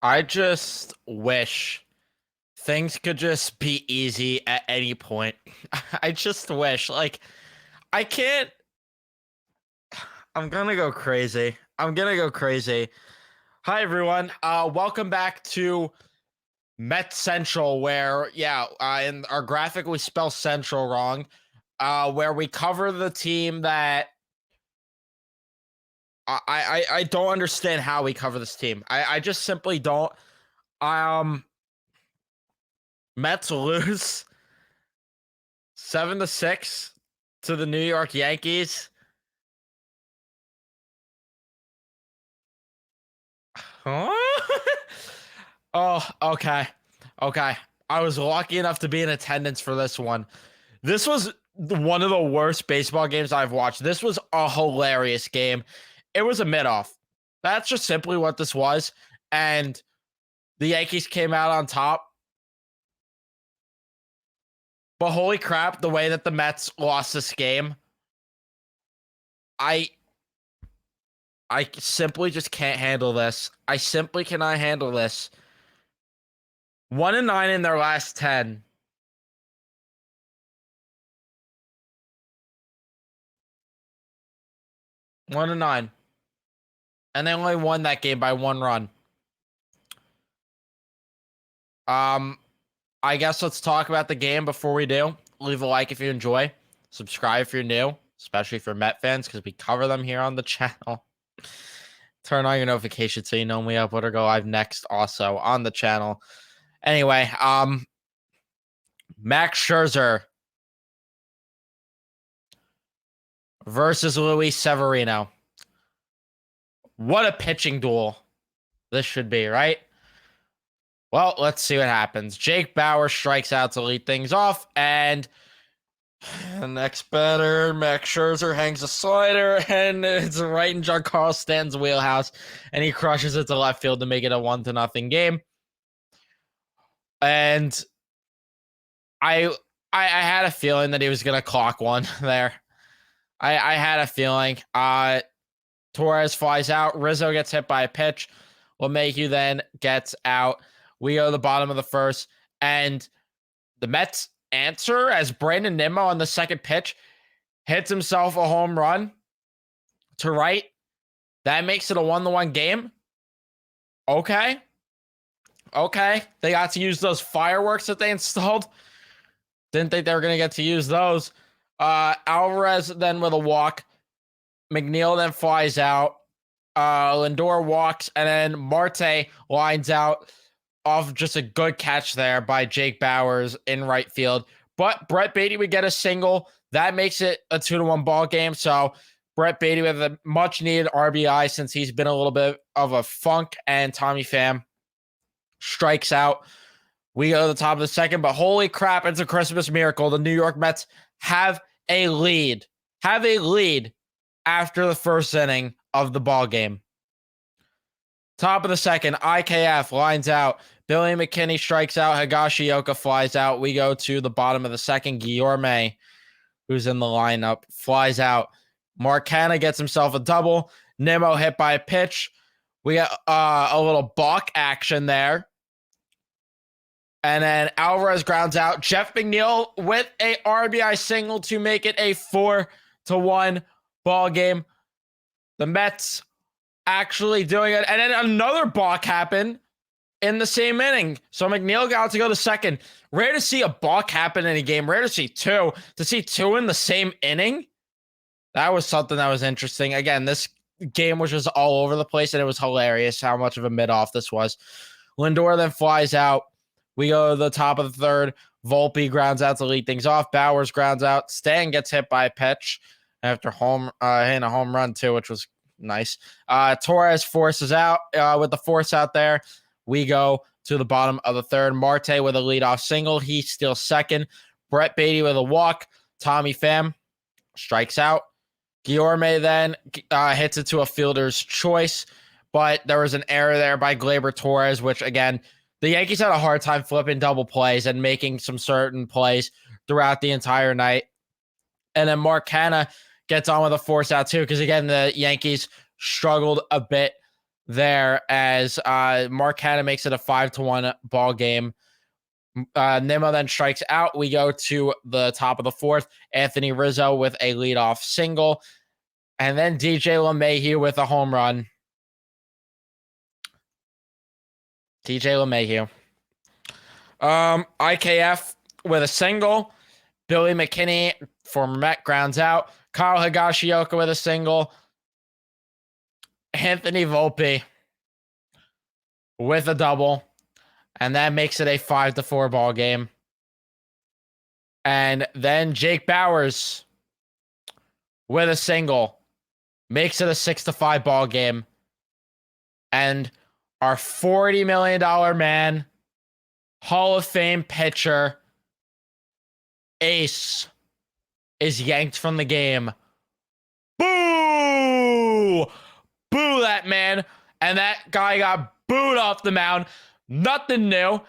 I just wish things could just be easy at any point. I just wish. I can't. I'm gonna go crazy. I'm gonna go crazy. Hi, everyone. Welcome back to Met Central, where, in our graphic, we spell Central wrong, where we cover the team that I don't understand how we cover this team. I just simply don't. Um, Mets lose 7-6 to the New York Yankees. Huh? Oh, okay. Okay. I was lucky enough to be in attendance for this one. This was one of the worst baseball games I've watched. This was a hilarious game. It was a mid-off. That's just simply what this was. And the Yankees came out on top. But holy crap, the way that the Mets lost this game, I I simply just can't handle this. I simply cannot handle this. 1-9 in their last 10. 1-9. And they only won that game by 1 run. I guess let's talk about the game before we do. Leave a like if you enjoy. Subscribe if you're new, especially if you're Met fans, because we cover them here on the channel. Turn on your notifications so you know when we upload or go live next also on the channel. Anyway, Max Scherzer versus Luis Severino. What a pitching duel this should be, right? Well, let's see what happens. Jake Bauer strikes out to lead things off, and the next batter, Max Scherzer hangs a slider, and it's right in Giancarlo Stanton's wheelhouse, and he crushes it to left field to make it a 1-0 game. And I had a feeling that he was gonna clock one there. I had a feeling. Torres flies out. Rizzo gets hit by a pitch. LeMahieu then gets out. We go to the bottom of the first, and the Mets answer as Brandon Nimmo on the second pitch hits himself a home run to right. That makes it a 1-1 game. Okay. They got to use those fireworks that they installed. Didn't think they were going to get to use those. Alvarez then with a walk. McNeil then flies out. Lindor walks, and then Marte lines out off just a good catch there by Jake Bowers in right field. But Brett Beatty would get a single. That makes it a 2-1 ball game. So Brett Beatty with a much needed RBI since he's been a little bit of a funk, and Tommy Pham strikes out. We go to the top of the second, but holy crap, it's a Christmas miracle. The New York Mets have a lead. After the first inning of the ball game. Top of the second, IKF lines out. Billy McKinney strikes out. Higashioka flies out. We go to the bottom of the second. Guillorme, who's in the lineup, flies out. Mark Canha gets himself a double. Nimmo hit by a pitch. We got a little balk action there. And then Alvarez grounds out. Jeff McNeil with a RBI single to make it a 4-1 ball game. The Mets actually doing it. And then another balk happened in the same inning. So McNeil got to go to second. Rare to see a balk happen in a game. Rare to see two. To see two in the same inning, that was something that was interesting. Again, this game was just all over the place, and it was hilarious how much of a mid-off this was. Lindor then flies out. We go to the top of the third. Volpe grounds out to lead things off. Bowers grounds out. Stan gets hit by a pitch after hitting a home run too, which was nice. Torres forces out with the force out there. We go to the bottom of the third. Marte with a leadoff single. He steals second. Brett Beatty with a walk. Tommy Pham strikes out. Guillorme then hits it to a fielder's choice, but there was an error there by Gleyber Torres, which again, the Yankees had a hard time flipping double plays and making some certain plays throughout the entire night. And then Mark Canha gets on with a force out too, because again, the Yankees struggled a bit there as Mark Hanna makes it a 5-1 ball game. Nimmo then strikes out. We go to the top of the fourth. Anthony Rizzo with a leadoff single. And then DJ LeMahieu with a home run. DJ LeMahieu. IKF with a single. Billy McKinney, former Met, grounds out. Kyle Higashioka with a single. Anthony Volpe with a double. And that makes it a 5-4 ball game. And then Jake Bauers with a single makes it a 6-5 ball game. And our $40 million man, Hall of Fame pitcher, Ace, is yanked from the game. Boo! Boo that man. And that guy got booed off the mound. Nothing new.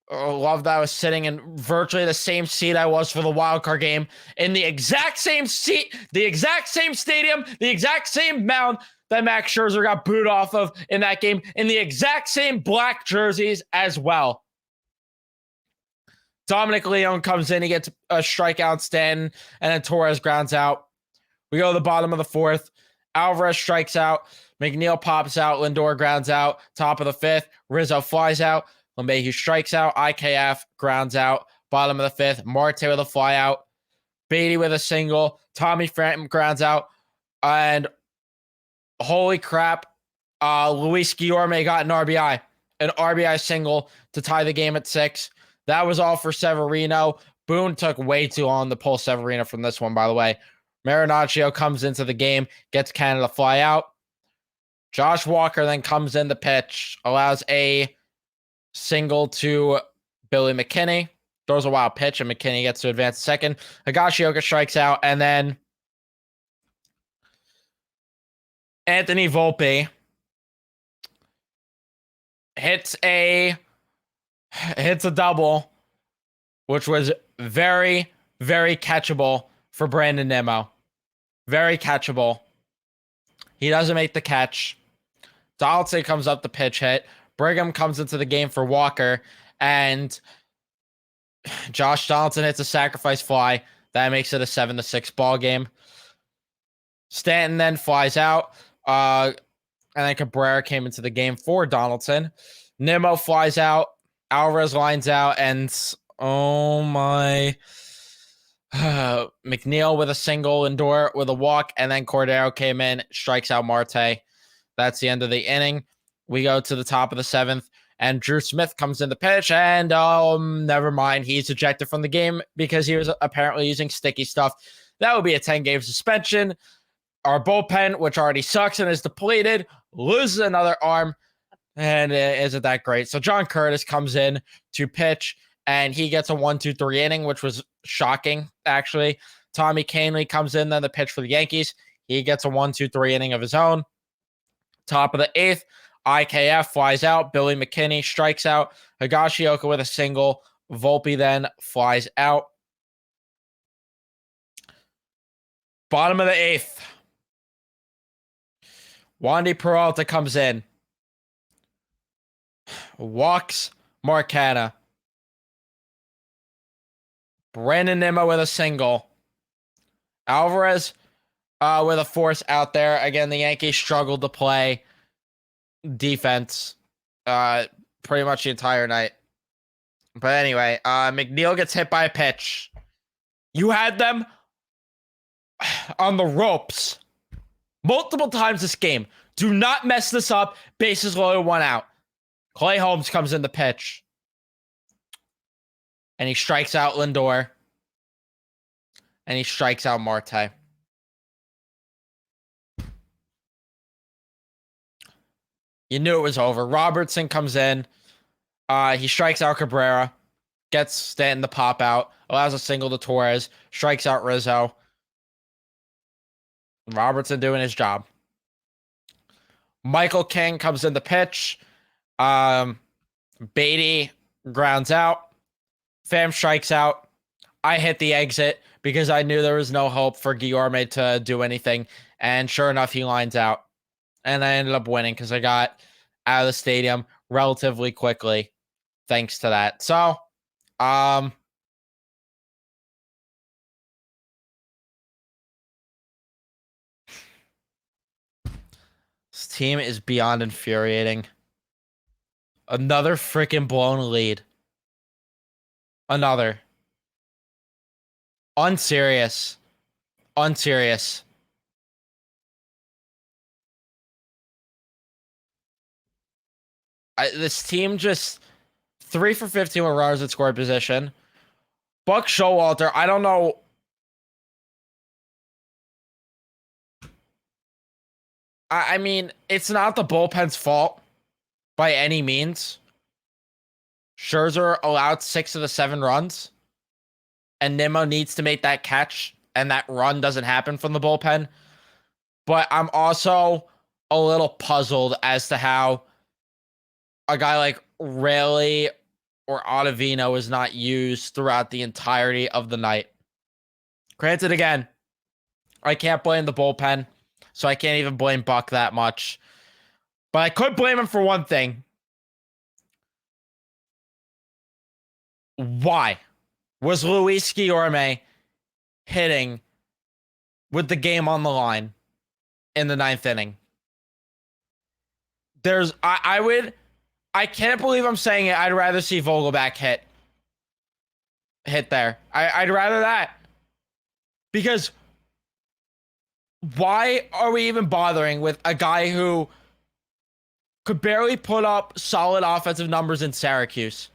Oh, love that I was sitting in virtually the same seat I was for the wild card game, in the exact same seat, the exact same stadium, the exact same mound that Max Scherzer got booed off of in that game, in the exact same black jerseys as well. Dominic Leone comes in, he gets a strikeout, Stanton, and then Torres grounds out. We go to the bottom of the fourth. Alvarez strikes out. McNeil pops out. Lindor grounds out. Top of the fifth. Rizzo flies out. LeMahieu strikes out. IKF grounds out. Bottom of the fifth. Marte with a fly out. Beatty with a single. Tommy Franton grounds out. And holy crap, Luis Guillorme got an RBI single to tie the game at 6. That was all for Severino. Boone took way too long to pull Severino from this one, by the way. Marinaccio comes into the game, gets Canada fly out. Josh Walker then comes in the pitch, allows a single to Billy McKinney, throws a wild pitch, and McKinney gets to advance second. Higashioka strikes out, and then Anthony Volpe hits a double, which was very, very catchable for Brandon Nimmo. Very catchable. He doesn't make the catch. Donaldson comes up the pitch hit. Brigham comes into the game for Walker, and Josh Donaldson hits a sacrifice fly. That makes it a 7-6 ball game. Stanton then flies out, and then Cabrera came into the game for Donaldson. Nimmo flies out. Alvarez lines out, and oh my... McNeil with a single, Lindor with a walk, and then Cordero came in, strikes out Marte. That's the end of the inning. We go to the top of the 7th, and Drew Smith comes in the pitch, and never mind. He's ejected from the game because he was apparently using sticky stuff. That would be a 10-game suspension. Our bullpen, which already sucks and is depleted, loses another arm, and it isn't that great. So John Curtis comes in to pitch, and he gets a 1-2-3 inning, which was shocking, actually. Tommy Kahnle comes in, then the pitch for the Yankees. He gets a 1-2-3 inning of his own. Top of the 8th, IKF flies out. Billy McKinney strikes out. Higashioka with a single. Volpe then flies out. Bottom of the 8th, Wandy Peralta comes in. Walks Mark Hanna. Brandon Nimmo with a single. Alvarez with a force out there. Again, the Yankees struggled to play defense pretty much the entire night. But anyway, McNeil gets hit by a pitch. You had them on the ropes multiple times this game. Do not mess this up. Bases loaded, 1 out. Clay Holmes comes in the pitch. And he strikes out Lindor. And he strikes out Marte. You knew it was over. Robertson comes in. He strikes out Cabrera. Gets Stanton to pop out. Allows a single to Torres. Strikes out Rizzo. Robertson doing his job. Michael King comes in the pitch. Beatty grounds out. Pham strikes out. I hit the exit because I knew there was no hope for Guillorme to do anything. And sure enough, he lines out. and I ended up winning because I got out of the stadium relatively quickly thanks to that. So, um, this team is beyond infuriating. Another freaking blown lead. Another. Unserious. Unserious. This team just 3 for 15 with runners at scoring position. Buck Showalter, I don't know. I mean, it's not the bullpen's fault by any means. Scherzer allowed 6 of the 7 runs, and Nimmo needs to make that catch, and that run doesn't happen from the bullpen. But I'm also a little puzzled as to how a guy like Rayleigh or Ottavino is not used throughout the entirety of the night. Granted, again, I can't blame the bullpen, so I can't even blame Buck that much. But I could blame him for one thing. Why was Luis Guillorme hitting with the game on the line in the 9th inning? I can't believe I'm saying it. I'd rather see Vogelback hit there. I'd rather that. Because why are we even bothering with a guy who could barely put up solid offensive numbers in Syracuse?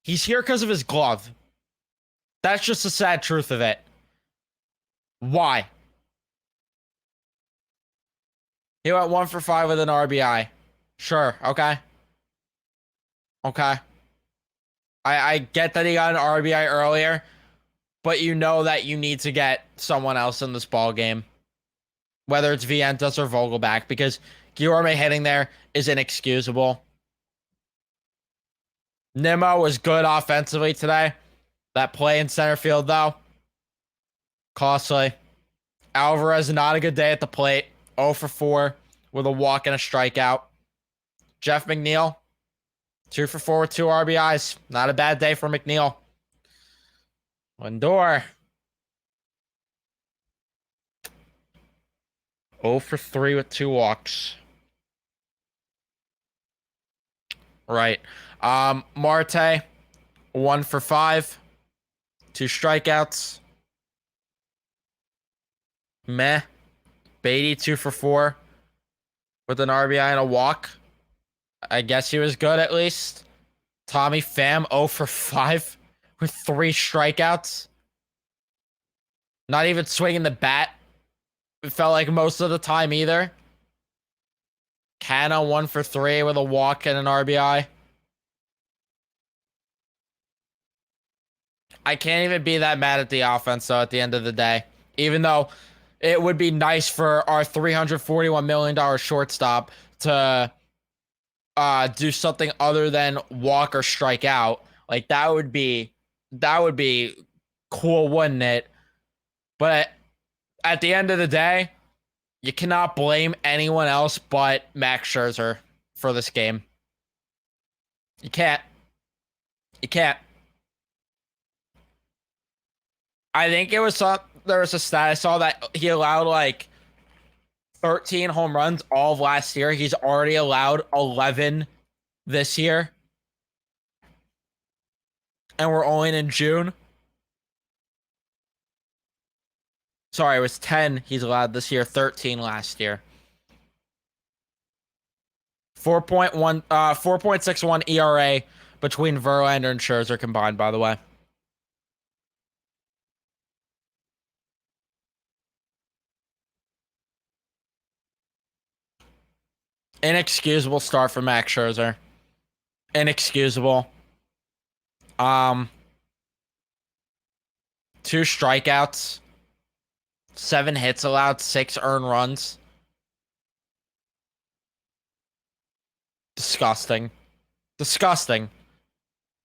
He's here because of his glove. That's just the sad truth of it. Why? He went 1 for 5 with an RBI. Sure, okay. Okay. I get that he got an RBI earlier, but you know that you need to get someone else in this ball game, whether it's Vientos or Vogelback, because Guillorme hitting there is inexcusable. Nimmo was good offensively today. That play in center field, though, costly. Alvarez, not a good day at the plate. 0 for 4 with a walk and a strikeout. Jeff McNeil, 2 for 4 with 2 RBIs. Not a bad day for McNeil. Lindor, 0 for 3 with 2 walks. Right. Marte, 1 for 5. 2 strikeouts. Meh. Beatty, 2 for 4 with an RBI and a walk. I guess he was good at least. Tommy Pham, 0 for 5 with 3 strikeouts. Not even swinging the bat. It felt like most of the time either. Canna, 1 for 3 with a walk and an RBI. I can't even be that mad at the offense, though, at the end of the day. Even though it would be nice for our $341 million shortstop to do something other than walk or strike out. Like, that would be cool, wouldn't it? But at the end of the day, you cannot blame anyone else but Max Scherzer for this game. You can't. You can't. I think there was a stat I saw that he allowed like 13 home runs all of last year. He's already allowed 11 this year. And we're only in June. Sorry, it was 10 he's allowed this year, 13 last year. 4.61 ERA between Verlander and Scherzer combined, by the way. Inexcusable start for Max Scherzer. Inexcusable. 2 strikeouts. 7 hits allowed, 6 earned runs. Disgusting. Disgusting.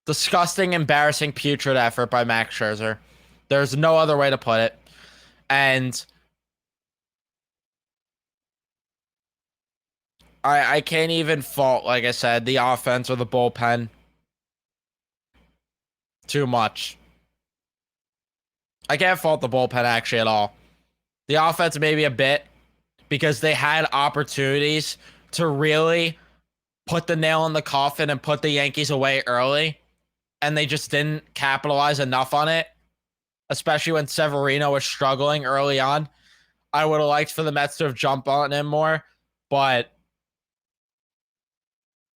Disgusting, embarrassing, putrid effort by Max Scherzer. There's no other way to put it. And I can't even fault, like I said, the offense or the bullpen too much. I can't fault the bullpen actually at all. The offense maybe a bit because they had opportunities to really put the nail in the coffin and put the Yankees away early, and they just didn't capitalize enough on it, especially when Severino was struggling early on. I would have liked for the Mets to have jumped on him more, but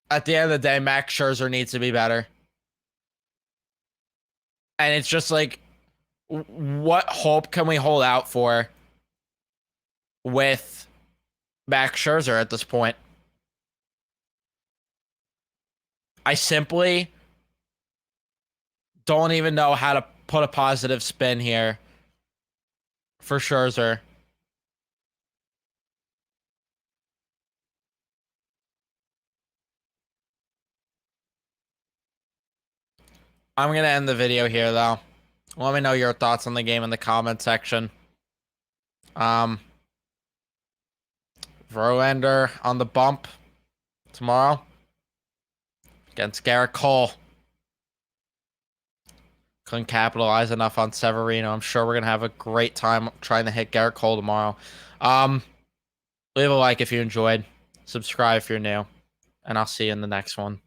at the end of the day, Max Scherzer needs to be better. And it's just like, what hope can we hold out for with Max Scherzer at this point? I simply don't even know how to put a positive spin here for Scherzer. I'm going to end the video here, though. Let me know your thoughts on the game in the comment section. Um, Verlander on the bump tomorrow against Garrett Cole. Couldn't capitalize enough on Severino. I'm sure we're going to have a great time trying to hit Garrett Cole tomorrow. Leave a like if you enjoyed. Subscribe if you're new. And I'll see you in the next one.